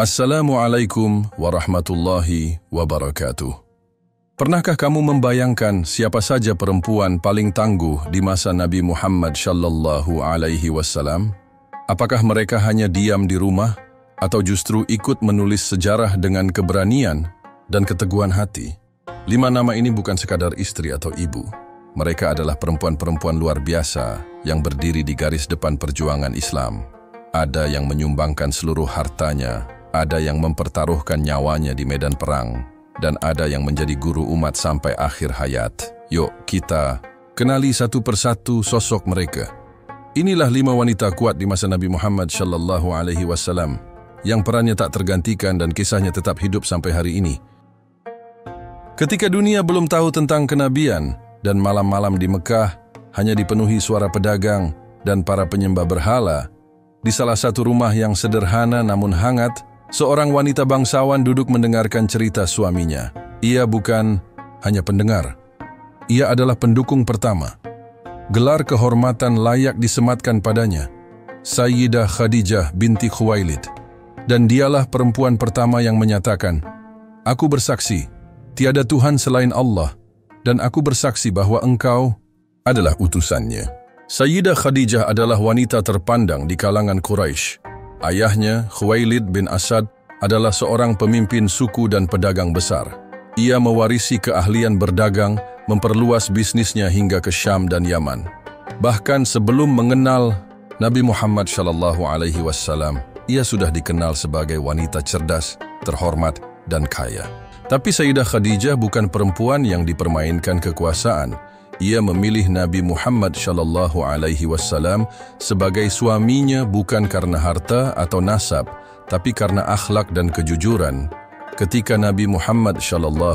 Assalamualaikum warahmatullahi wabarakatuh. Pernahkah kamu membayangkan siapa saja perempuan paling tangguh di masa Nabi Muhammad sallallahu alaihi wasallam? Apakah mereka hanya diam di rumah atau justru ikut menulis sejarah dengan keberanian dan keteguhan hati? 5 nama ini bukan sekadar istri atau ibu. Mereka adalah perempuan-perempuan luar biasa yang berdiri di garis depan perjuangan Islam. Ada yang menyumbangkan seluruh hartanya, ada yang mempertaruhkan nyawanya di medan perang, dan ada yang menjadi guru umat sampai akhir hayat. Yuk kita kenali satu persatu sosok mereka. Inilah 5 wanita kuat di masa Nabi Muhammad sallallahu alaihi wasallam yang perannya tak tergantikan dan kisahnya tetap hidup sampai hari ini. Ketika dunia belum tahu tentang kenabian dan malam-malam di Mekah hanya dipenuhi suara pedagang dan para penyembah berhala, di salah satu rumah yang sederhana namun hangat, seorang wanita bangsawan duduk mendengarkan cerita suaminya. Ia bukan hanya pendengar, ia adalah pendukung pertama. Gelar kehormatan layak disematkan padanya, Sayyidah Khadijah binti Khuwailid. Dan dialah perempuan pertama yang menyatakan, "Aku bersaksi, tiada Tuhan selain Allah, dan aku bersaksi bahwa engkau adalah utusannya." Sayyidah Khadijah adalah wanita terpandang di kalangan Quraisy. Ayahnya, Khuwailid bin Asad, adalah seorang pemimpin suku dan pedagang besar. Ia mewarisi keahlian berdagang, memperluas bisnisnya hingga ke Syam dan Yaman. Bahkan sebelum mengenal Nabi Muhammad SAW, ia sudah dikenal sebagai wanita cerdas, terhormat, dan kaya. Tapi Sayyidah Khadijah bukan perempuan yang dipermainkan kekuasaan. Ia memilih Nabi Muhammad SAW sebagai suaminya bukan karena harta atau nasab, tapi karena akhlak dan kejujuran. Ketika Nabi Muhammad SAW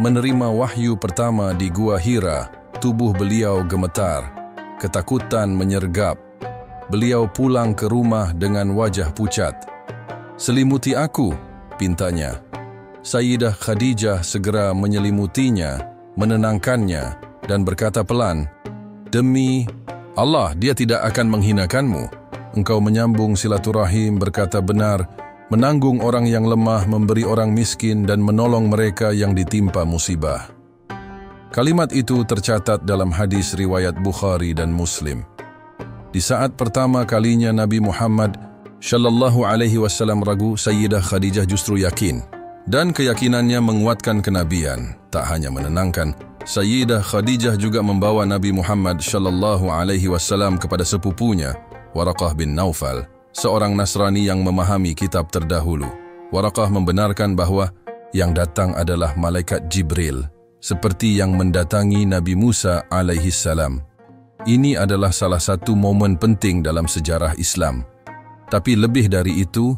menerima wahyu pertama di Gua Hira, tubuh beliau gemetar, ketakutan menyergap. Beliau pulang ke rumah dengan wajah pucat. "Selimuti aku," pintanya. Sayyidah Khadijah segera menyelimutinya, menenangkannya, dan berkata pelan, "Demi Allah, dia tidak akan menghinakanmu. Engkau menyambung silaturahim, berkata benar, menanggung orang yang lemah, memberi orang miskin, dan menolong mereka yang ditimpa musibah." Kalimat itu tercatat dalam hadis riwayat Bukhari dan Muslim. Di saat pertama kalinya Nabi Muhammad sallallahu alaihi wasallam ragu, Sayyidah Khadijah justru yakin. Dan keyakinannya menguatkan kenabian. Tak hanya menenangkan, Sayyidah Khadijah juga membawa Nabi Muhammad sallallahu alaihi wasallam kepada sepupunya, Waraqah bin Naufal, seorang Nasrani yang memahami kitab terdahulu. Waraqah membenarkan bahwa yang datang adalah malaikat Jibril, seperti yang mendatangi Nabi Musa alaihi salam. Ini adalah salah satu momen penting dalam sejarah Islam. Tapi lebih dari itu,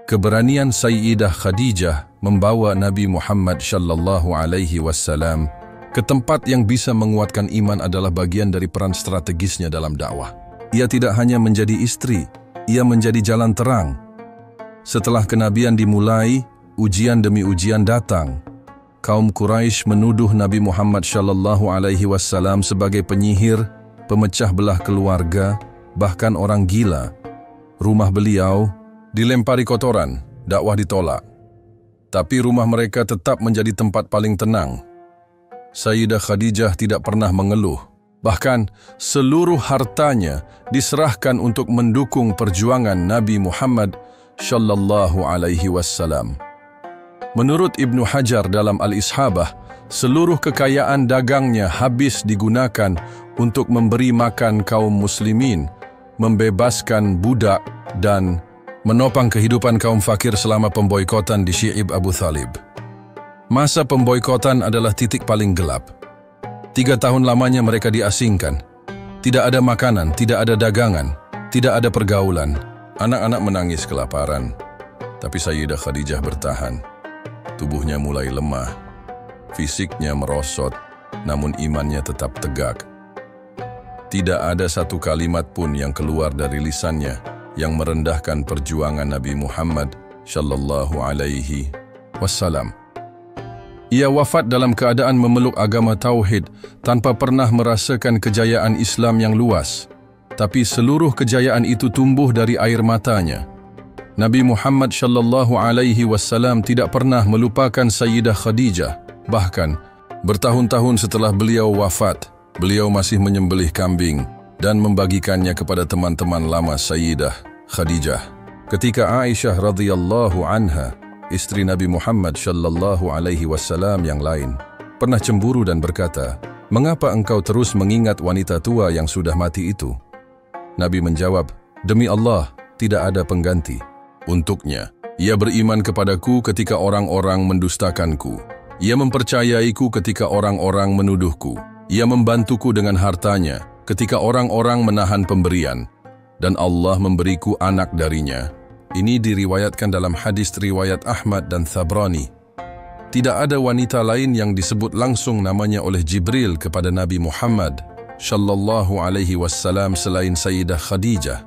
keberanian Sayyidah Khadijah membawa Nabi Muhammad sallallahu alaihi wasallam ke tempat yang bisa menguatkan iman adalah bagian dari peran strategisnya dalam dakwah. Ia tidak hanya menjadi istri, ia menjadi jalan terang. Setelah kenabian dimulai, ujian demi ujian datang. Kaum Quraisy menuduh Nabi Muhammad sallallahu alaihi wasallam sebagai penyihir, pemecah belah keluarga, bahkan orang gila. Rumah beliau dilempari kotoran, dakwah ditolak. Tapi rumah mereka tetap menjadi tempat paling tenang. Sayyidah Khadijah tidak pernah mengeluh. Bahkan seluruh hartanya diserahkan untuk mendukung perjuangan Nabi Muhammad sallallahu alaihi wasallam. Menurut Ibnu Hajar dalam Al-Ishabah, seluruh kekayaan dagangnya habis digunakan untuk memberi makan kaum muslimin, membebaskan budak, dan menopang kehidupan kaum fakir selama pemboikotan di Syi'ib Abu Thalib. Masa pemboikotan adalah titik paling gelap. 3 tahun lamanya mereka diasingkan. Tidak ada makanan, tidak ada dagangan, tidak ada pergaulan. Anak-anak menangis kelaparan. Tapi Sayyidah Khadijah bertahan. Tubuhnya mulai lemah, fisiknya merosot, namun imannya tetap tegak. Tidak ada satu kalimat pun yang keluar dari lisannya yang merendahkan perjuangan Nabi Muhammad sallallahu alaihi wasallam. Ia wafat dalam keadaan memeluk agama tauhid tanpa pernah merasakan kejayaan Islam yang luas. Tapi seluruh kejayaan itu tumbuh dari air matanya. Nabi Muhammad sallallahu alaihi wasallam tidak pernah melupakan Sayyidah Khadijah. Bahkan bertahun-tahun setelah beliau wafat, beliau masih menyembelih kambing dan membagikannya kepada teman-teman lama Sayyidah Khadijah. Ketika Aisyah radhiyallahu anha, istri Nabi Muhammad sallallahu alaihi wasallam yang lain, pernah cemburu dan berkata, "Mengapa engkau terus mengingat wanita tua yang sudah mati itu?" Nabi menjawab, "Demi Allah, tidak ada pengganti untuknya. Ia beriman kepadaku ketika orang-orang mendustakanku. Ia mempercayaiku ketika orang-orang menuduhku. Ia membantuku dengan hartanya ketika orang-orang menahan pemberian. Dan Allah memberiku anak darinya." Ini diriwayatkan dalam hadis riwayat Ahmad dan Thabrani. Tidak ada wanita lain yang disebut langsung namanya oleh Jibril kepada Nabi Muhammad sallallahu alaihi wasallam selain Sayyidah Khadijah.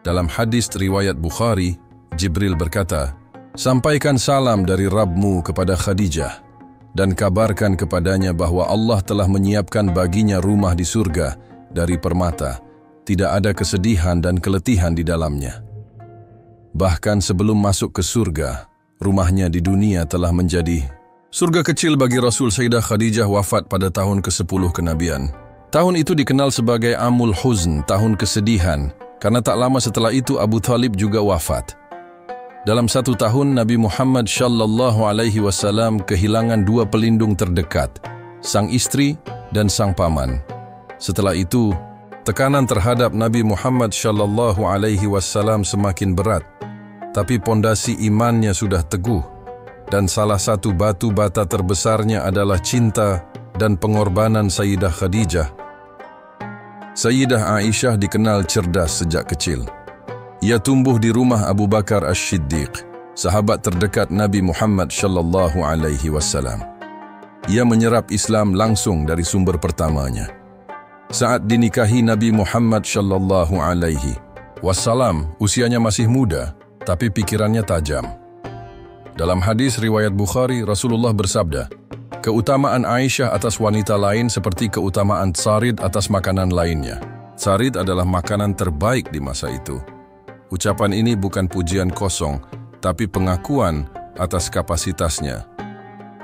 Dalam hadis riwayat Bukhari, Jibril berkata, "Sampaikan salam dari Rabbmu kepada Khadijah dan kabarkan kepadanya bahwa Allah telah menyiapkan baginya rumah di surga dari permata. Tidak ada kesedihan dan keletihan di dalamnya. Bahkan sebelum masuk ke surga, rumahnya di dunia telah menjadi surga kecil." Bagi Rasul, Sayyidah Khadijah wafat pada tahun ke-10 kenabian. Tahun itu dikenal sebagai Amul Huzn, tahun kesedihan, karena tak lama setelah itu Abu Thalib juga wafat. Dalam 1 tahun, Nabi Muhammad sallallahu alaihi wasallam kehilangan 2 pelindung terdekat, sang istri dan sang paman. Setelah itu, tekanan terhadap Nabi Muhammad sallallahu alaihi wasallam semakin berat, tapi pondasi imannya sudah teguh, dan salah satu batu bata terbesarnya adalah cinta dan pengorbanan Sayyidah Khadijah. Sayyidah Aisyah dikenal cerdas sejak kecil. Ia tumbuh di rumah Abu Bakar As-Siddiq, sahabat terdekat Nabi Muhammad sallallahu alaihi wasallam. Ia menyerap Islam langsung dari sumber pertamanya. Saat dinikahi Nabi Muhammad sallallahu alaihi wasallam, usianya masih muda, tapi pikirannya tajam. Dalam hadis riwayat Bukhari, Rasulullah bersabda, "Keutamaan Aisyah atas wanita lain seperti keutamaan tsarid atas makanan lainnya." Tsarid adalah makanan terbaik di masa itu. Ucapan ini bukan pujian kosong, tapi pengakuan atas kapasitasnya.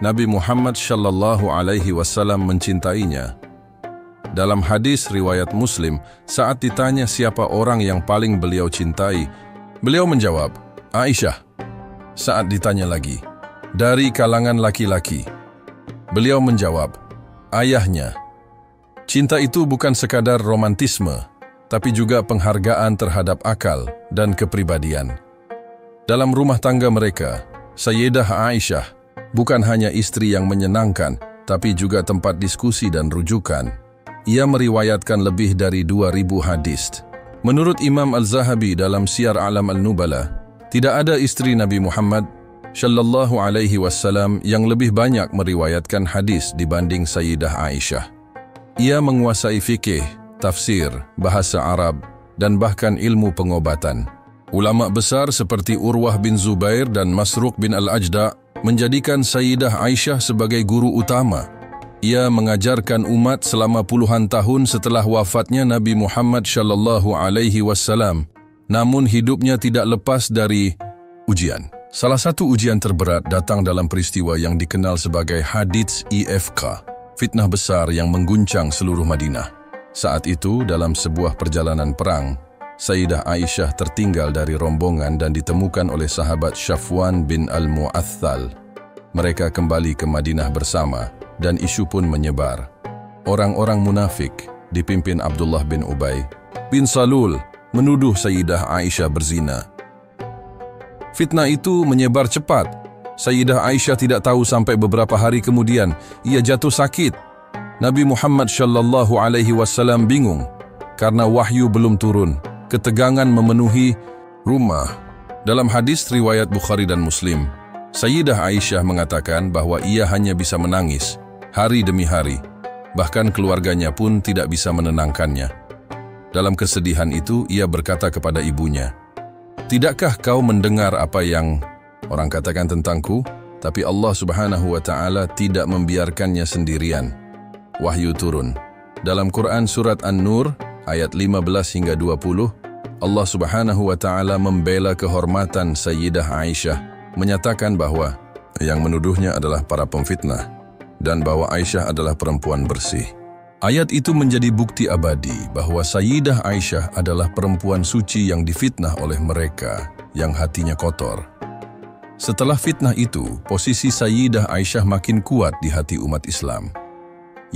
Nabi Muhammad sallallahu alaihi wasallam mencintainya. Dalam hadis riwayat Muslim, saat ditanya siapa orang yang paling beliau cintai, beliau menjawab, "Aisyah." Saat ditanya lagi, "Dari kalangan laki-laki?" beliau menjawab, "Ayahnya." Cinta itu bukan sekadar romantisme, tapi juga penghargaan terhadap akal dan kepribadian. Dalam rumah tangga mereka, Sayyidah Aisyah bukan hanya istri yang menyenangkan, tapi juga tempat diskusi dan rujukan. Ia meriwayatkan lebih dari 2.000 hadis. Menurut Imam Al-Zahabi dalam Siyar A'lam Al-Nubala, tidak ada istri Nabi Muhammad sallallahu alaihi wasallam yang lebih banyak meriwayatkan hadis dibanding Sayyidah Aisyah. Ia menguasai fikih, tafsir, bahasa Arab, dan bahkan ilmu pengobatan. Ulama besar seperti Urwah bin Zubair dan Masruq bin Al-Ajda menjadikan Sayyidah Aisyah sebagai guru utama. Ia mengajarkan umat selama puluhan tahun setelah wafatnya Nabi Muhammad sallallahu alaihi wasallam. Namun hidupnya tidak lepas dari ujian. Salah satu ujian terberat datang dalam peristiwa yang dikenal sebagai Hadits IFK, fitnah besar yang mengguncang seluruh Madinah. Saat itu, dalam sebuah perjalanan perang, Sayyidah Aisyah tertinggal dari rombongan dan ditemukan oleh sahabat Syafwan bin Al-Mu'aththal. Mereka kembali ke Madinah bersama, dan isu pun menyebar. Orang-orang munafik, dipimpin Abdullah bin Ubay bin Salul, menuduh Sayyidah Aisyah berzina. Fitnah itu menyebar cepat. Sayyidah Aisyah tidak tahu sampai beberapa hari kemudian, ia jatuh sakit. Nabi Muhammad sallallahu alaihi wasallam bingung, karena wahyu belum turun. Ketegangan memenuhi rumah. Dalam hadis riwayat Bukhari dan Muslim, Sayyidah Aisyah mengatakan bahwa ia hanya bisa menangis hari demi hari. Bahkan keluarganya pun tidak bisa menenangkannya. Dalam kesedihan itu, ia berkata kepada ibunya, "Tidakkah kau mendengar apa yang orang katakan tentangku? Tapi Allah Subhanahu wa Ta'ala tidak membiarkannya sendirian." Wahyu turun. Dalam Quran Surat An-Nur, ayat 15 hingga 20, Allah Subhanahu wa Ta'ala membela kehormatan Sayyidah Aisyah, menyatakan bahwa yang menuduhnya adalah para pemfitnah dan bahwa Aisyah adalah perempuan bersih. Ayat itu menjadi bukti abadi bahwa Sayyidah Aisyah adalah perempuan suci yang difitnah oleh mereka yang hatinya kotor. Setelah fitnah itu, posisi Sayyidah Aisyah makin kuat di hati umat Islam.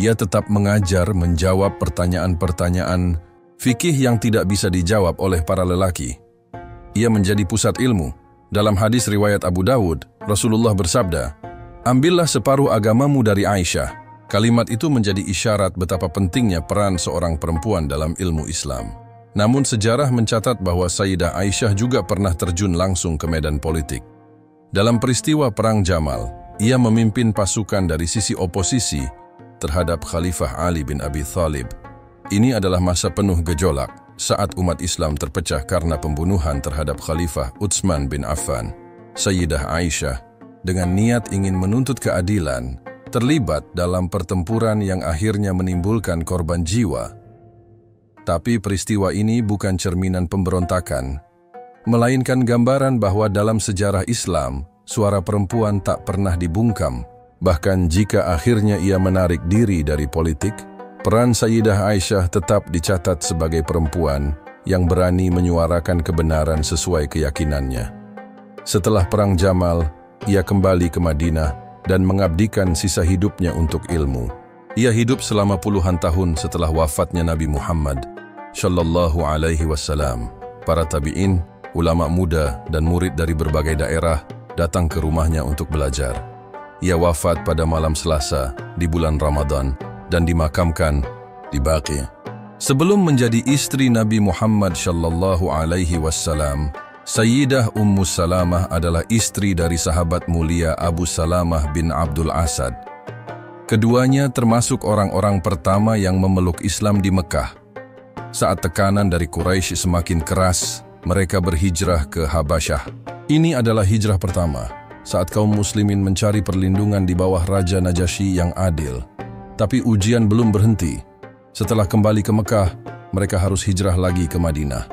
Ia tetap mengajar, menjawab pertanyaan-pertanyaan fikih yang tidak bisa dijawab oleh para lelaki. Ia menjadi pusat ilmu. Dalam hadis riwayat Abu Dawud, Rasulullah bersabda, "Ambillah separuh agamamu dari Aisyah." Kalimat itu menjadi isyarat betapa pentingnya peran seorang perempuan dalam ilmu Islam. Namun sejarah mencatat bahwa Sayyidah Aisyah juga pernah terjun langsung ke medan politik. Dalam peristiwa Perang Jamal, ia memimpin pasukan dari sisi oposisi terhadap Khalifah Ali bin Abi Thalib. Ini adalah masa penuh gejolak saat umat Islam terpecah karena pembunuhan terhadap Khalifah Utsman bin Affan. Sayyidah Aisyah dengan niat ingin menuntut keadilan terlibat dalam pertempuran yang akhirnya menimbulkan korban jiwa. Tapi peristiwa ini bukan cerminan pemberontakan, melainkan gambaran bahwa dalam sejarah Islam, suara perempuan tak pernah dibungkam. Bahkan jika akhirnya ia menarik diri dari politik, peran Sayyidah Aisyah tetap dicatat sebagai perempuan yang berani menyuarakan kebenaran sesuai keyakinannya. Setelah Perang Jamal, ia kembali ke Madinah dan mengabdikan sisa hidupnya untuk ilmu. Ia hidup selama puluhan tahun setelah wafatnya Nabi Muhammad Shallallahu Alaihi Wasallam. Para tabi'in, ulama muda dan murid dari berbagai daerah datang ke rumahnya untuk belajar. Ia wafat pada malam Selasa di bulan Ramadan dan dimakamkan di Baqi. Sebelum menjadi istri Nabi Muhammad Shallallahu Alaihi Wasallam, Sayyidah Ummu Salamah adalah istri dari sahabat mulia Abu Salamah bin Abdul Asad. Keduanya termasuk orang-orang pertama yang memeluk Islam di Mekah. Saat tekanan dari Quraisy semakin keras, mereka berhijrah ke Habasyah. Ini adalah hijrah pertama saat kaum muslimin mencari perlindungan di bawah Raja Najasyi yang adil. Tapi ujian belum berhenti. Setelah kembali ke Mekah, mereka harus hijrah lagi ke Madinah.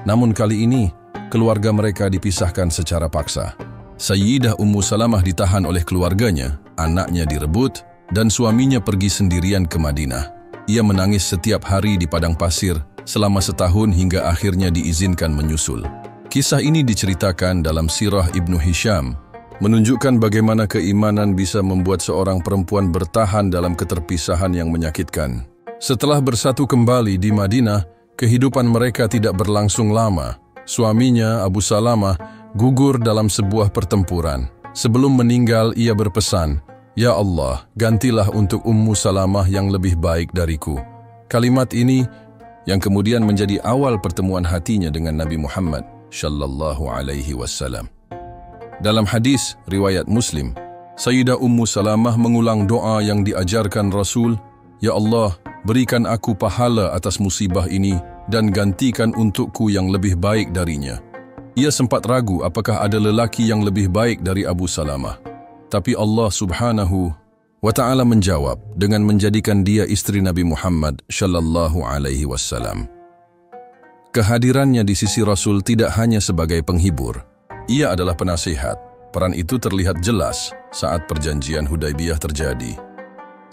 Namun kali ini, keluarga mereka dipisahkan secara paksa. Sayyidah Ummu Salamah ditahan oleh keluarganya, anaknya direbut, dan suaminya pergi sendirian ke Madinah. Ia menangis setiap hari di padang pasir selama setahun hingga akhirnya diizinkan menyusul. Kisah ini diceritakan dalam Sirah Ibnu Hisham, menunjukkan bagaimana keimanan bisa membuat seorang perempuan bertahan dalam keterpisahan yang menyakitkan. Setelah bersatu kembali di Madinah, kehidupan mereka tidak berlangsung lama. Suaminya, Abu Salamah, gugur dalam sebuah pertempuran. Sebelum meninggal, ia berpesan, "Ya Allah, gantilah untuk Ummu Salamah yang lebih baik dariku." Kalimat ini yang kemudian menjadi awal pertemuan hatinya dengan Nabi Muhammad Shallallahu Alaihi Wasallam. Dalam hadis riwayat Muslim, Sayyidah Ummu Salamah mengulang doa yang diajarkan Rasul, "Ya Allah, berikan aku pahala atas musibah ini dan gantikan untukku yang lebih baik darinya." Ia sempat ragu apakah ada lelaki yang lebih baik dari Abu Salamah. Tapi Allah Subhanahu wa Ta'ala menjawab dengan menjadikan dia istri Nabi Muhammad Shallallahu Alaihi Wasallam. Kehadirannya di sisi Rasul tidak hanya sebagai penghibur. Ia adalah penasihat. Peran itu terlihat jelas saat perjanjian Hudaybiyah terjadi.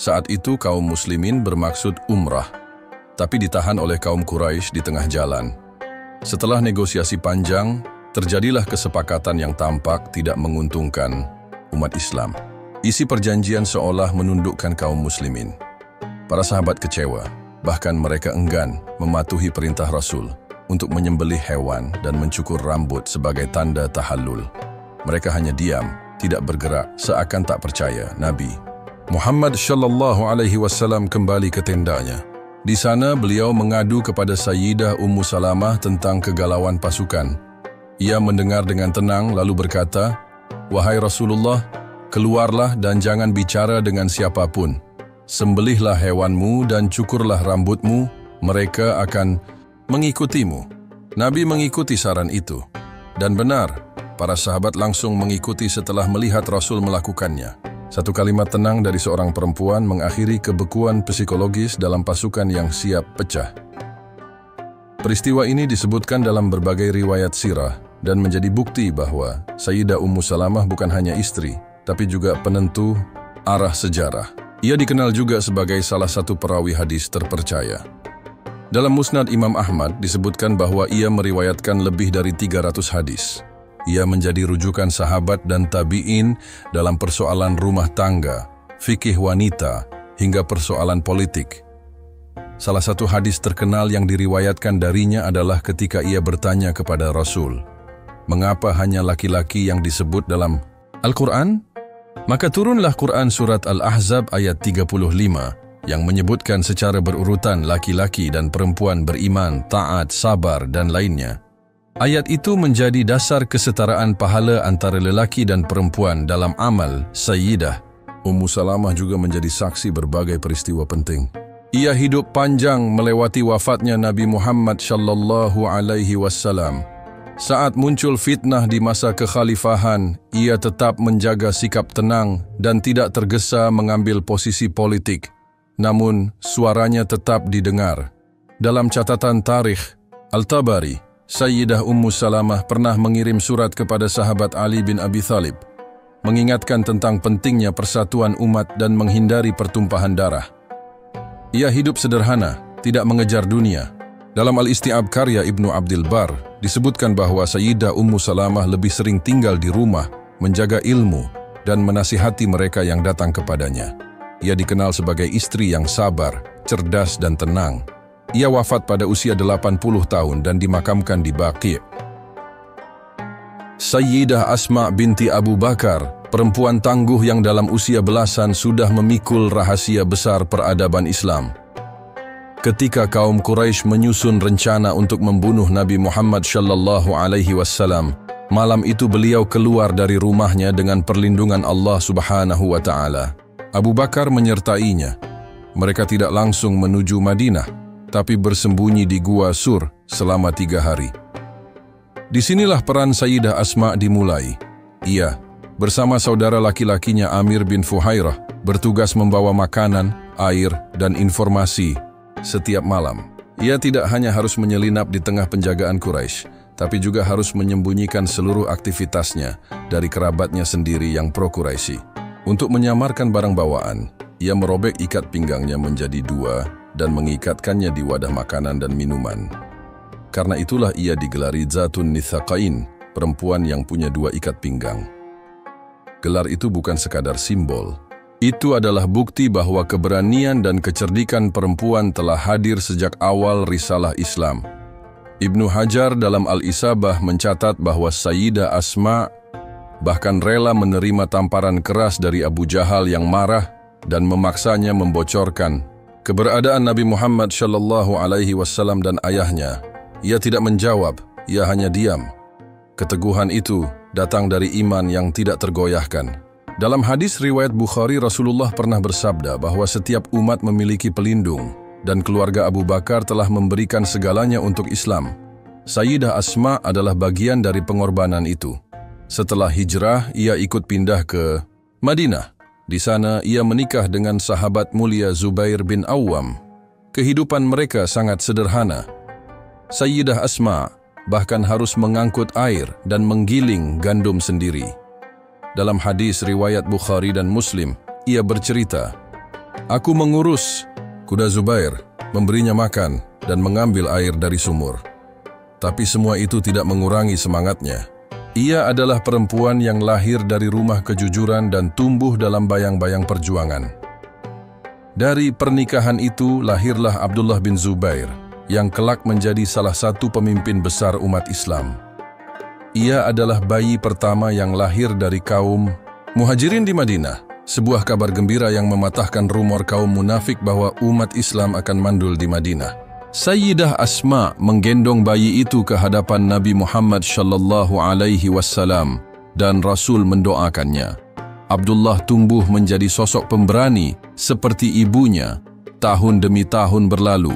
Saat itu kaum muslimin bermaksud umrah, tapi ditahan oleh kaum Quraisy di tengah jalan. Setelah negosiasi panjang, terjadilah kesepakatan yang tampak tidak menguntungkan umat Islam. Isi perjanjian seolah menundukkan kaum muslimin. Para sahabat kecewa, bahkan mereka enggan mematuhi perintah Rasul untuk menyembelih hewan dan mencukur rambut sebagai tanda tahallul. Mereka hanya diam, tidak bergerak, seakan tak percaya. Nabi Muhammad Shallallahu Alaihi Wasallam kembali ke tendanya. Di sana beliau mengadu kepada Sayyidah Ummu Salamah tentang kegalauan pasukan. Ia mendengar dengan tenang lalu berkata, "Wahai Rasulullah, keluarlah dan jangan bicara dengan siapapun. Sembelihlah hewanmu dan cukurlah rambutmu, mereka akan mengikutimu." Nabi mengikuti saran itu. Dan benar, para sahabat langsung mengikuti setelah melihat Rasul melakukannya. Satu kalimat tenang dari seorang perempuan mengakhiri kebekuan psikologis dalam pasukan yang siap pecah. Peristiwa ini disebutkan dalam berbagai riwayat sirah dan menjadi bukti bahwa Sayyidah Ummu Salamah bukan hanya istri, tapi juga penentu arah sejarah. Ia dikenal juga sebagai salah satu perawi hadis terpercaya. Dalam Musnad Imam Ahmad disebutkan bahwa ia meriwayatkan lebih dari 300 hadis. Ia menjadi rujukan sahabat dan tabi'in dalam persoalan rumah tangga, fikih wanita, hingga persoalan politik. Salah satu hadis terkenal yang diriwayatkan darinya adalah ketika ia bertanya kepada Rasul, "Mengapa hanya laki-laki yang disebut dalam Al-Quran?" Maka turunlah Quran surat Al-Ahzab ayat 35 yang menyebutkan secara berurutan laki-laki dan perempuan beriman, taat, sabar, dan lainnya. Ayat itu menjadi dasar kesetaraan pahala antara lelaki dan perempuan dalam amal. Sayyidah Ummu Salamah juga menjadi saksi berbagai peristiwa penting. Ia hidup panjang melewati wafatnya Nabi Muhammad sallallahu alaihi wasallam. Saat muncul fitnah di masa kekhalifahan, ia tetap menjaga sikap tenang dan tidak tergesa mengambil posisi politik. Namun, suaranya tetap didengar. Dalam catatan tarikh Al-Tabari, Sayyidah Ummu Salamah pernah mengirim surat kepada sahabat Ali bin Abi Thalib, mengingatkan tentang pentingnya persatuan umat dan menghindari pertumpahan darah. Ia hidup sederhana, tidak mengejar dunia. Dalam Al-Isti'ab karya Ibnu Abdil Bar, disebutkan bahwa Sayyidah Ummu Salamah lebih sering tinggal di rumah, menjaga ilmu, dan menasihati mereka yang datang kepadanya. Ia dikenal sebagai istri yang sabar, cerdas, dan tenang. Ia wafat pada usia 80 tahun dan dimakamkan di Baqi'. Sayyidah Asma binti Abu Bakar, perempuan tangguh yang dalam usia belasan sudah memikul rahasia besar peradaban Islam. Ketika kaum Quraisy menyusun rencana untuk membunuh Nabi Muhammad sallallahu alaihi wasallam, malam itu beliau keluar dari rumahnya dengan perlindungan Allah Subhanahu wa taala. Abu Bakar menyertainya. Mereka tidak langsung menuju Madinah, tapi bersembunyi di Gua Sur selama 3 hari. Disinilah peran Sayyidah Asma dimulai. Ia, bersama saudara laki-lakinya Amir bin Fuhairah, bertugas membawa makanan, air, dan informasi setiap malam. Ia tidak hanya harus menyelinap di tengah penjagaan Quraisy, tapi juga harus menyembunyikan seluruh aktivitasnya dari kerabatnya sendiri yang pro-Quraisy. Untuk menyamarkan barang bawaan, ia merobek ikat pinggangnya menjadi 2 dan mengikatkannya di wadah makanan dan minuman. Karena itulah ia digelari Zatun Nithaqain, perempuan yang punya 2 ikat pinggang. Gelar itu bukan sekadar simbol. Itu adalah bukti bahwa keberanian dan kecerdikan perempuan telah hadir sejak awal risalah Islam. Ibnu Hajar dalam Al-Isabah mencatat bahwa Sayyidah Asma bahkan rela menerima tamparan keras dari Abu Jahal yang marah dan memaksanya membocorkan keberadaan Nabi Muhammad sallallahu alaihi wasallam dan ayahnya. Ia tidak menjawab, ia hanya diam. Keteguhan itu datang dari iman yang tidak tergoyahkan. Dalam hadis riwayat Bukhari, Rasulullah pernah bersabda bahwa setiap umat memiliki pelindung dan keluarga Abu Bakar telah memberikan segalanya untuk Islam. Sayyidah Asma adalah bagian dari pengorbanan itu. Setelah hijrah, ia ikut pindah ke Madinah. Di sana, ia menikah dengan sahabat mulia Zubair bin Awwam. Kehidupan mereka sangat sederhana. Sayyidah Asma bahkan harus mengangkut air dan menggiling gandum sendiri. Dalam hadis riwayat Bukhari dan Muslim, ia bercerita, "Aku mengurus kuda Zubair, memberinya makan, dan mengambil air dari sumur. Tapi semua itu tidak mengurangi semangatnya. Ia adalah perempuan yang lahir dari rumah kejujuran dan tumbuh dalam bayang-bayang perjuangan." Dari pernikahan itu lahirlah Abdullah bin Zubair, yang kelak menjadi salah satu pemimpin besar umat Islam. Ia adalah bayi pertama yang lahir dari kaum Muhajirin di Madinah, sebuah kabar gembira yang mematahkan rumor kaum munafik bahwa umat Islam akan mandul di Madinah. Sayyidah Asma menggendong bayi itu ke hadapan Nabi Muhammad sallallahu alaihi wasallam dan Rasul mendoakannya. Abdullah tumbuh menjadi sosok pemberani seperti ibunya. Tahun demi tahun berlalu.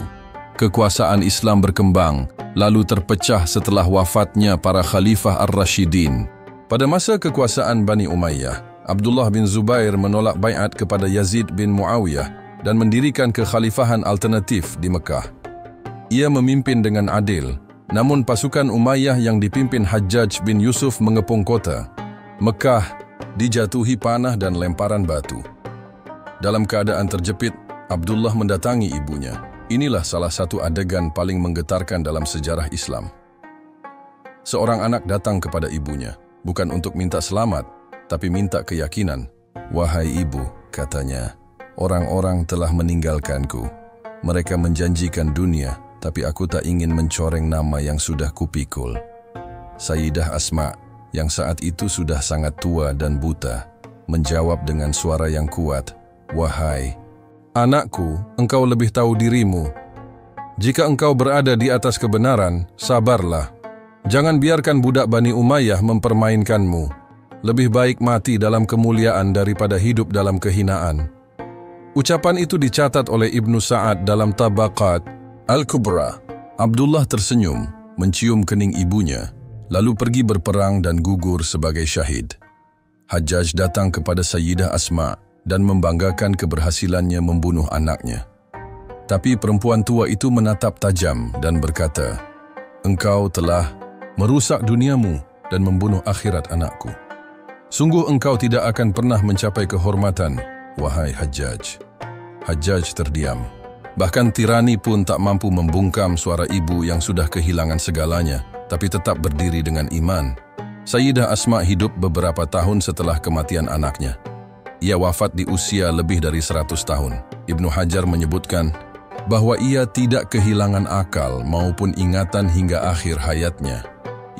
Kekuasaan Islam berkembang, lalu terpecah setelah wafatnya para Khalifah Ar-Rashidin. Pada masa kekuasaan Bani Umayyah, Abdullah bin Zubair menolak baiat kepada Yazid bin Muawiyah dan mendirikan kekhalifahan alternatif di Mekah. Ia memimpin dengan adil, namun pasukan Umayyah yang dipimpin Hajjaj bin Yusuf mengepung kota. Mekah dijatuhi panah dan lemparan batu. Dalam keadaan terjepit, Abdullah mendatangi ibunya. Inilah salah satu adegan paling menggetarkan dalam sejarah Islam. Seorang anak datang kepada ibunya, bukan untuk minta selamat, tapi minta keyakinan. "Wahai ibu," katanya, "orang-orang telah meninggalkanku. Mereka menjanjikan dunia, tapi aku tak ingin mencoreng nama yang sudah kupikul." Sayyidah Asma, yang saat itu sudah sangat tua dan buta, menjawab dengan suara yang kuat, "Wahai anakku, engkau lebih tahu dirimu. Jika engkau berada di atas kebenaran, sabarlah. Jangan biarkan budak Bani Umayyah mempermainkanmu. Lebih baik mati dalam kemuliaan daripada hidup dalam kehinaan." Ucapan itu dicatat oleh Ibnu Sa'ad dalam Tabaqat Al-Kubra. Abdullah tersenyum, mencium kening ibunya, lalu pergi berperang dan gugur sebagai syahid. Hajjaj datang kepada Sayyidah Asma dan membanggakan keberhasilannya membunuh anaknya. Tapi perempuan tua itu menatap tajam dan berkata, "Engkau telah merusak duniamu dan membunuh akhirat anakku. Sungguh engkau tidak akan pernah mencapai kehormatan, wahai Hajjaj." Hajjaj terdiam. Bahkan tirani pun tak mampu membungkam suara ibu yang sudah kehilangan segalanya, tapi tetap berdiri dengan iman. Sayyidah Asma hidup beberapa tahun setelah kematian anaknya. Ia wafat di usia lebih dari 100 tahun. Ibnu Hajar menyebutkan bahwa ia tidak kehilangan akal maupun ingatan hingga akhir hayatnya.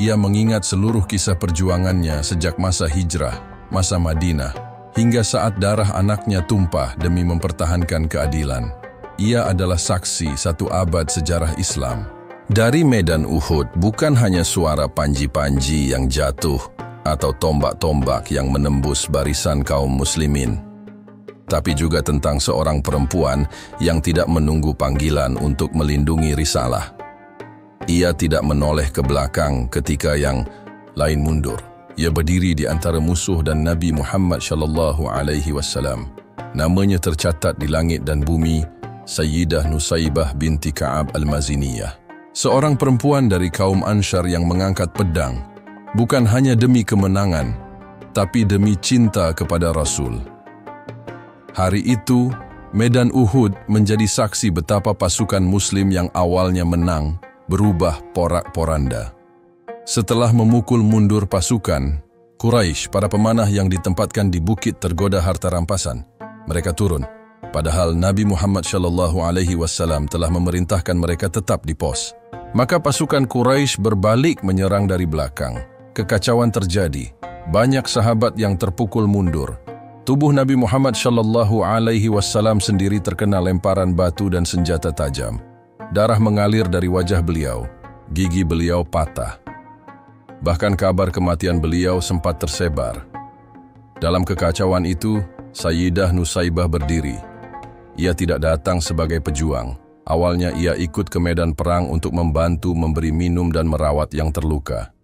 Ia mengingat seluruh kisah perjuangannya sejak masa hijrah, masa Madinah, hingga saat darah anaknya tumpah demi mempertahankan keadilan. Ia adalah saksi satu abad sejarah Islam. Dari medan Uhud bukan hanya suara panji-panji yang jatuh atau tombak-tombak yang menembus barisan kaum muslimin, tapi juga tentang seorang perempuan yang tidak menunggu panggilan untuk melindungi risalah. Ia tidak menoleh ke belakang ketika yang lain mundur. Ia berdiri di antara musuh dan Nabi Muhammad SAW. Namanya tercatat di langit dan bumi, Sayyidah Nusaybah binti Ka'ab al-Maziniyah. Seorang perempuan dari kaum Ansyar yang mengangkat pedang, bukan hanya demi kemenangan, tapi demi cinta kepada Rasul. Hari itu, medan Uhud menjadi saksi betapa pasukan Muslim yang awalnya menang, berubah porak-poranda. Setelah memukul mundur pasukan, Quraisy, para pemanah yang ditempatkan di bukit tergoda harta rampasan, mereka turun. Padahal Nabi Muhammad SAW telah memerintahkan mereka tetap di pos. Maka pasukan Quraisy berbalik menyerang dari belakang. Kekacauan terjadi. Banyak sahabat yang terpukul mundur. Tubuh Nabi Muhammad SAW sendiri terkena lemparan batu dan senjata tajam. Darah mengalir dari wajah beliau. Gigi beliau patah. Bahkan kabar kematian beliau sempat tersebar. Dalam kekacauan itu, Sayyidah Nusaybah berdiri. Ia tidak datang sebagai pejuang. Awalnya ia ikut ke medan perang untuk membantu memberi minum dan merawat yang terluka.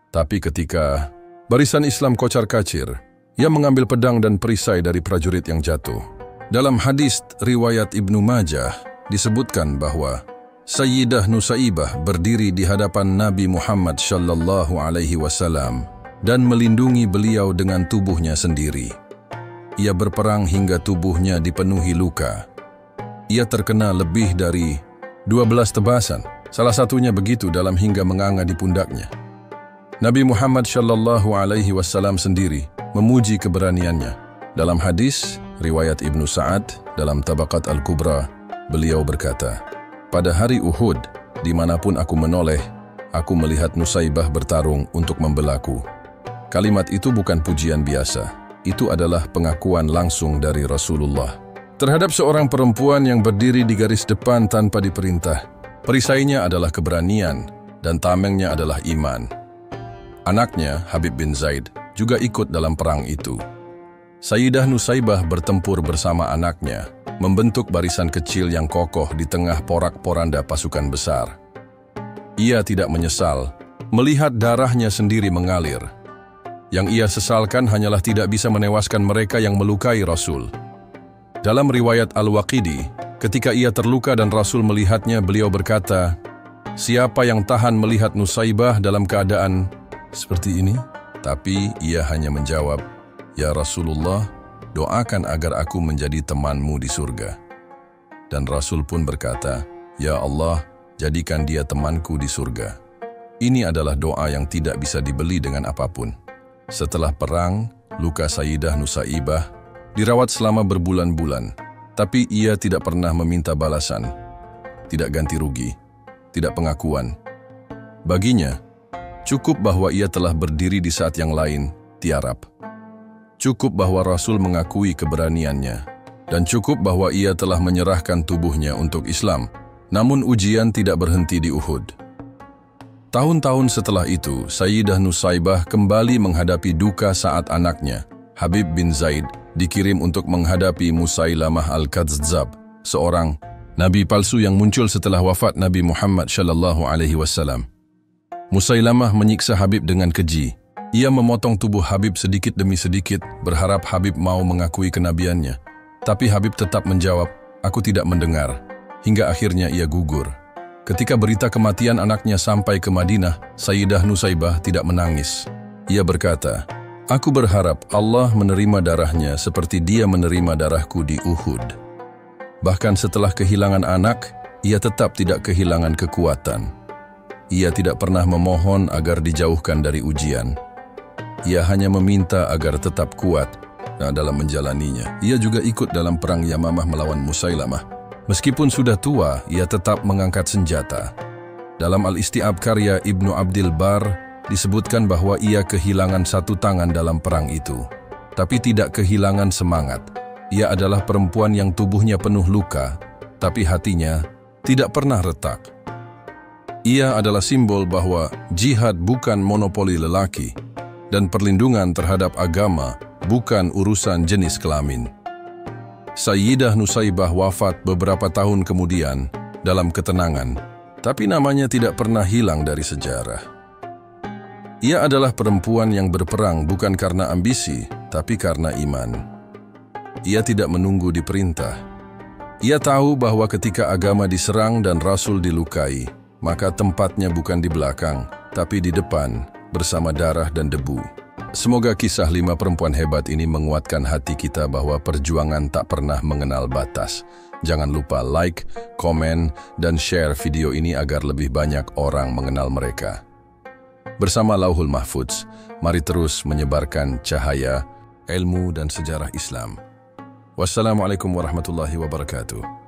Tapi ketika barisan Islam kocar-kacir, ia mengambil pedang dan perisai dari prajurit yang jatuh. Dalam hadis riwayat Ibnu Majah disebutkan bahwa Sayyidah Nusaybah berdiri di hadapan Nabi Muhammad SAW dan melindungi beliau dengan tubuhnya sendiri. Ia berperang hingga tubuhnya dipenuhi luka. Ia terkena lebih dari 12 tebasan, salah satunya begitu dalam hingga menganga di pundaknya. Nabi Muhammad SAW sendiri memuji keberaniannya. Dalam hadis riwayat Ibnu Sa'ad dalam Tabaqat Al-Kubra, beliau berkata, "Pada hari Uhud, dimanapun aku menoleh, aku melihat Nusaybah bertarung untuk membelaku." Kalimat itu bukan pujian biasa. Itu adalah pengakuan langsung dari Rasulullah terhadap seorang perempuan yang berdiri di garis depan tanpa diperintah. Perisainya adalah keberanian dan tamengnya adalah iman. Anaknya, Habib bin Zaid, juga ikut dalam perang itu. Sayyidah Nusaybah bertempur bersama anaknya, membentuk barisan kecil yang kokoh di tengah porak-poranda pasukan besar. Ia tidak menyesal melihat darahnya sendiri mengalir. Yang ia sesalkan hanyalah tidak bisa menewaskan mereka yang melukai Rasul. Dalam riwayat Al-Waqidi, Ketika ia terluka dan Rasul melihatnya, beliau berkata, "Siapa yang tahan melihat Nusaibah dalam keadaan seperti ini?" Tapi ia hanya menjawab, "Ya Rasulullah, doakan agar aku menjadi temanmu di surga." Dan Rasul pun berkata, "Ya Allah, jadikan dia temanku di surga." Ini adalah doa yang tidak bisa dibeli dengan apapun. Setelah perang, luka Sayyidah Nusaibah dirawat selama berbulan-bulan, tapi ia tidak pernah meminta balasan, tidak ganti rugi, tidak pengakuan. Baginya, cukup bahwa ia telah berdiri di saat yang lain tiarap. Cukup bahwa Rasul mengakui keberaniannya, dan cukup bahwa ia telah menyerahkan tubuhnya untuk Islam. Namun ujian tidak berhenti di Uhud. Tahun-tahun setelah itu, Sayyidah Nusaibah kembali menghadapi duka saat anaknya, Habib bin Zaid, dikirim untuk menghadapi Musailamah al-Kadzdzab, seorang nabi palsu yang muncul setelah wafat Nabi Muhammad SAW. Musailamah menyiksa Habib dengan keji. Ia memotong tubuh Habib sedikit demi sedikit, berharap Habib mau mengakui kenabiannya. Tapi Habib tetap menjawab, "Aku tidak mendengar." Hingga akhirnya ia gugur. Ketika berita kematian anaknya sampai ke Madinah, Sayyidah Nusaibah tidak menangis. Ia berkata, "Aku berharap Allah menerima darahnya seperti dia menerima darahku di Uhud." Bahkan setelah kehilangan anak, ia tetap tidak kehilangan kekuatan. Ia tidak pernah memohon agar dijauhkan dari ujian. Ia hanya meminta agar tetap kuat dalam menjalaninya. Ia juga ikut dalam perang Yamamah melawan Musailamah. Meskipun sudah tua, ia tetap mengangkat senjata. Dalam Al-Isti'ab karya Ibnu Abdil Bar, disebutkan bahwa ia kehilangan satu tangan dalam perang itu, tapi tidak kehilangan semangat. Ia adalah perempuan yang tubuhnya penuh luka, tapi hatinya tidak pernah retak. Ia adalah simbol bahwa jihad bukan monopoli lelaki, dan perlindungan terhadap agama bukan urusan jenis kelamin. Sayyidah Nusaibah wafat beberapa tahun kemudian dalam ketenangan, tapi namanya tidak pernah hilang dari sejarah. Ia adalah perempuan yang berperang bukan karena ambisi, tapi karena iman. Ia tidak menunggu diperintah. Ia tahu bahwa ketika agama diserang dan Rasul dilukai, maka tempatnya bukan di belakang, tapi di depan, bersama darah dan debu. Semoga kisah 5 perempuan hebat ini menguatkan hati kita bahwa perjuangan tak pernah mengenal batas. Jangan lupa like, komen, dan share video ini agar lebih banyak orang mengenal mereka. Bersama Lauhul Mahfudz, mari terus menyebarkan cahaya, ilmu, dan sejarah Islam. Wassalamualaikum warahmatullahi wabarakatuh.